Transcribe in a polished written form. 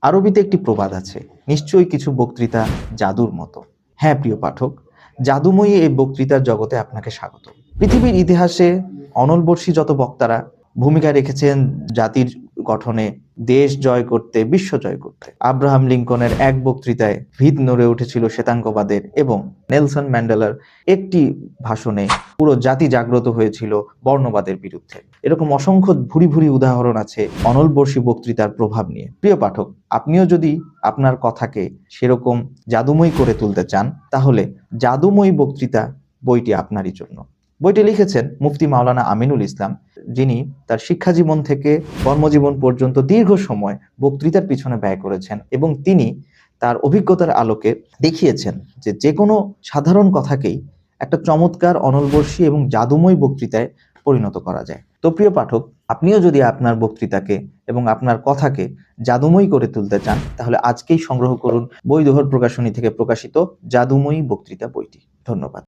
আরবিতে একটি প্রবাদ আছে, নিশ্চয়ই কিছু বক্তৃতা জাদুর মতো। হ্যাঁ প্রিয় পাঠক, জাদুময়ী এই বক্তৃতার জগতে আপনাকে স্বাগত। পৃথিবীর ইতিহাসে অনলবর্ষী যত বক্তারা ভূমিকা রেখেছেন জাতির গঠনে, দেশ জয় করতে, বিশ্ব জয় করতে, আব্রাহাম লিঙ্কনের এক বক্তৃতায় ভিত নড়ে উঠেছিল শ্বেতাঙ্গবাদের, এবং নেলসন ম্যান্ডেলার একটি ভাষণে পুরো জাতি জাগ্রত হয়েছিল বর্ণবাদের বিরুদ্ধে। এরকম অসংখ্য ভুরি ভুরি উদাহরণ আছে অনলবর্ষী বক্তৃতার প্রভাব নিয়ে। প্রিয় পাঠক, আপনিও যদি আপনার কথাকে সেরকম জাদুময়ী করে তুলতে চান, তাহলে জাদুময়ী বক্তৃতা বইটি আপনারই জন্য। বইটি লিখেছেন মুফতি মাওলানা আমিনুল ইসলাম, যিনি তার শিক্ষাজীবন থেকে কর্মজীবন পর্যন্ত দীর্ঘ সময় বক্তৃতার পিছনে ব্যয় করেছেন, এবং তিনি তার অভিজ্ঞতার আলোকে দেখিয়েছেন যে যে কোনো সাধারণ কথাকেই একটা চমৎকার অনলবর্ষী এবং জাদুময় বক্তৃতায় পরিণত করা যায়। তো প্রিয় পাঠক, আপনিও যদি আপনার বক্তৃতাকে এবং আপনার কথাকে জাদুময়ী করে তুলতে চান, তাহলে আজকেই সংগ্রহ করুন বই দোহর প্রকাশনী থেকে প্রকাশিত জাদুময়ী বক্তৃতা বইটি। ধন্যবাদ।